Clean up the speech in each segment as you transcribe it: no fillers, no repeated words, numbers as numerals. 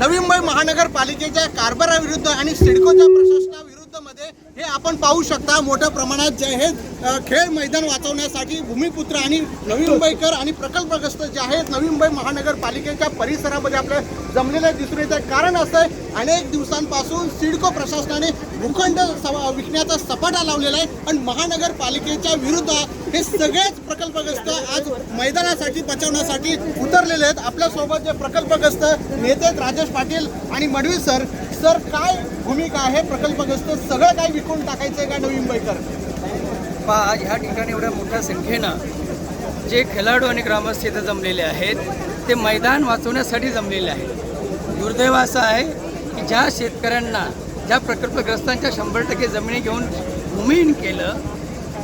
नवी मुंबई महानगरपालिकेच्या कारभाराविरुद्ध आणि सिडकोच्या प्रशासनाविरुद्ध मध्ये हे आपण पाहू शकता मोठ्या प्रमाणात जे हे खेळ मैदान वाचवण्यासाठी भूमिपुत्र आणि नवी मुंबईकर आणि प्रकल्पग्रस्त जे आहेत नवी मुंबई महानगरपालिकेच्या परिसरामध्ये आपल्या जमलेले दिसून येत आहे। कारण असं आहे, अनेक दिवसांपासून सिडको प्रशासनाने भूखंड विकण्याचा सपाटा लावलेला आहे आणि महानगरपालिकेच्या विरुद्ध हे सगळेच प्रकल्पग्रस्त आज मैदानासाठी बचावण्यासाठी उतरलेले आहेत। आपल्यासोबत जे प्रकल्पग्रस्त नेते आहेत राजेश पाटील आणि मडवी सर, काय भूमिका आहे? प्रकल्पग्रस्त सगळं काय विकून टाकायचंय का नवी मुंबईकर? आज ह्या ठिकाणी एवढ्या मोठ्या संख्येनं जे खेळाडू आणि ग्रामस्थ इथं जमलेले आहेत ते मैदान वाचवण्यासाठी जमलेले आहेत। दुर्दैव असं आहे की ज्या शेतकऱ्यांना ज्या प्रकल्पग्रस्तांच्या 100% जमिनी घेऊन भूमिहीन केलं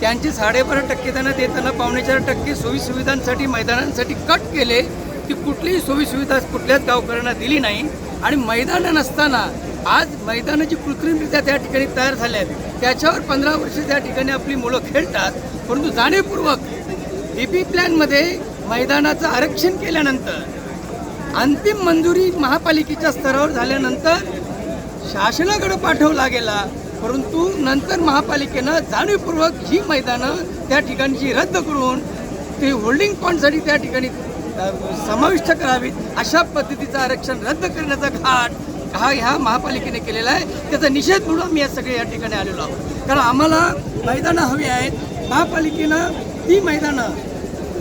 त्यांची 12.5% त्यांना देताना 4.25% सोयीसुविधांसाठी मैदानांसाठी कट केले। ती कुठलीही सोयीसुविधा कुठल्याच गावकऱ्यांना दिली नाही आणि मैदानं नसताना आज मैदानाची कृत्रिमरित्या त्या ठिकाणी तयार झाले आहेत। त्याच्यावर 15 वर्ष त्या ठिकाणी आपली मुलं खेळतात, परंतु जाणीवपूर्वक DP प्लॅनमध्ये मैदानाचं आरक्षण केल्यानंतर अंतिम मंजुरी महापालिकेच्या स्तरावर झाल्यानंतर शासनाकडे पाठवला गेला, परंतु नंतर महापालिकेनं जाणीवपूर्वक ही मैदानं त्या ठिकाणची रद्द करून ते होल्डिंग पॉईंटसाठी त्या ठिकाणी समाविष्ट करावीत अशा पद्धतीचं आरक्षण रद्द करण्याचा घाट ह्या महापालिकेने केलेला आहे। त्याचा निषेध म्हणून आम्ही या सगळे या ठिकाणी आलेलो आहोत। कारण आम्हाला मैदानं हवी आहेत। महापालिकेनं ती मैदानं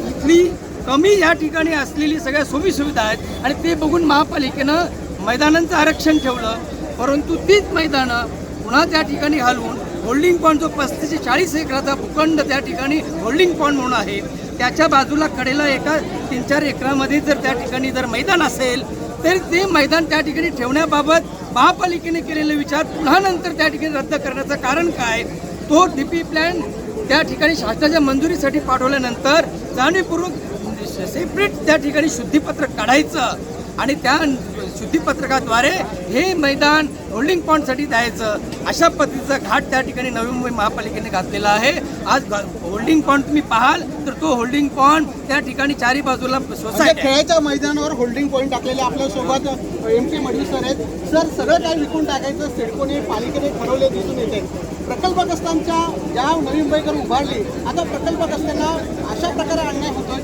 इथली कमी या ठिकाणी असलेली सगळ्या सोयीसुविधा आहेत आणि ते बघून महापालिकेनं मैदानांचं आरक्षण ठेवलं, परंतु तीच मैदानं पुन्हा त्या ठिकाणी घालून होल्डिंग पॉईंट जो 35 ते 40 एकराचा भूखंड त्या ठिकाणी होल्डिंग पॉईंट म्हणून आहे त्याच्या बाजूला कडेला एका 3-4 एकरामध्ये जर त्या ठिकाणी जर मैदान असेल तर ते मैदान त्या ठिकाणी ठेवण्याबाबत महापालिकेने केलेले विचार पुन्हा नंतर त्या ठिकाणी रद्द करण्याचं कारण काय? तो DP प्लॅन त्या ठिकाणी शासनाच्या मंजुरीसाठी पाठवल्यानंतर जाणीवपूर्वक सेपरेट त्या ठिकाणी शुद्धीपत्रक काढायचं आणि त्या शुद्धीपत्रकाद्वारे हे मैदान होल्डिंग पॉईंटसाठी द्यायचं अशा पद्धतीचा घाट त्या ठिकाणी नवी मुंबई महापालिकेने घातलेला आहे। आज होल्डिंग पॉईंट तुम्ही पाहाल तर तो होल्डिंग पॉईंट त्या ठिकाणी चारी बाजूला सोसायटी खेळाच्या मैदानावर होल्डिंग पॉईंट टाकलेले आपल्यासोबत MP मडवी सर आहेत। सर, सगळं काय विकून टाकायचं सिडकोने पालिकेने ठरवले दिसून येते। प्रकल्पग्रस्तांच्या ज्या नवी मुंबईकर उभारली आता प्रकल्पग्रस्तांना अशा प्रकारे अन्याय होतोय।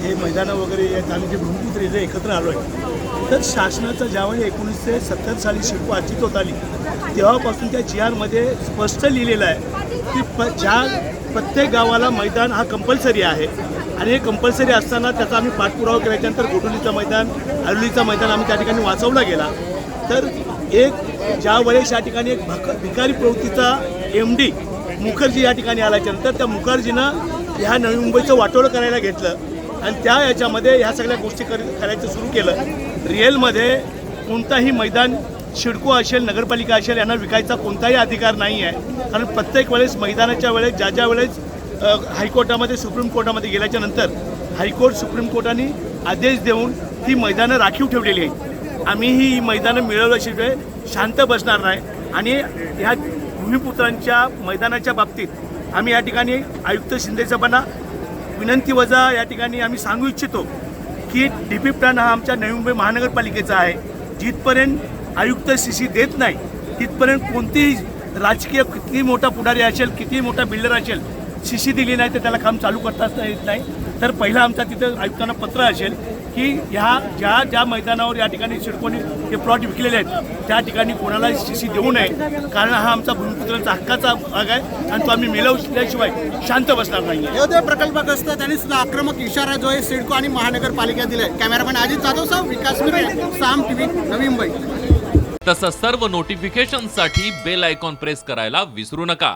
हे मैदानं वगैरे आम्ही जे भूमिपुत्र इथे एकत्र आलो आहे तर शासनाचं ज्यावेळी 1970 साली सिडको अस्तित्वात आली तेव्हापासून त्या GRमध्ये स्पष्ट लिहिलेलं आहे की प्रत्येक गावाला मैदान हा कंपल्सरी आहे आणि हे कंपल्सरी असताना त्याचा आम्ही पाठपुरावा केल्याच्यानंतर गोटुलीचं मैदान, आरुलीचं मैदान आम्ही त्या ठिकाणी वाचवला गेला। तर ज्या वेळेस या ठिकाणी एक भिकारी प्रवृत्तीचा MD मुखर्जी या ठिकाणी आल्याच्यानंतर त्या मुखर्जीनं ह्या नवी मुंबईचं वाटोळं करायला घेतलं आणि त्या याच्यामध्ये ह्या सगळ्या गोष्टी करायचं सुरू केलं। रिअलमध्ये कोणताही मैदान सिडको असेल, नगरपालिका असेल यांना विकायचा कोणताही अधिकार नाही आहे। कारण प्रत्येक वेळेस मैदानाच्या वेळेस ज्या वेळेस हायकोर्टामध्ये सुप्रीम कोर्टामध्ये गेल्याच्या नंतर हायकोर्ट सुप्रीम कोर्टाने आदेश देऊन ती मैदानं राखीव ठेवलेली आहेत। आम्हीही ही मैदानं मिळवल्याशिवाय शांत बसणार नाही आणि ह्या भूमिपुत्रांच्या मैदानाच्या बाबतीत आम्ही या ठिकाणी आयुक्त शिंदे साहेबांना विनंती वजा या ठिकाणी आम्ही सांगू इच्छितो की DP प्लॅन हा आमच्या नवी मुंबई महानगरपालिकेचा आहे। जिथपर्यंत आयुक्त CC देत नाही तिथपर्यंत कोणतीही राजकीय किती मोठा पुढारी असेल, किती मोठा बिल्डर असेल, CC दिली नाही तर त्याला काम चालू करता येत नाही। तर पहिला आमचा तिथं आयुक्तांना पत्र असेल की ह्या ज्या मैदानावर या ठिकाणी सिडकोने हे प्लॉट विकलेले आहेत त्या ठिकाणी कोणाला CC देऊ नये, कारण हा आमचा भूमिपुत्रांचा हक्काचा भाग आहे आणि तो आम्ही मिळवल्याशिवाय शांत बसणार नाही। योग्य प्रकल्पग्रस्त त्यांनी सुद्धा आक्रमक इशारा जो आहे सिडको आणि महानगरपालिका दिलाय। कॅमेरामॅन अजित जाधव, विकास साम TV, नवी मुंबई। तसंच सर्व नोटिफिकेशनसाठी बेल आयकॉन प्रेस करायला विसरू नका।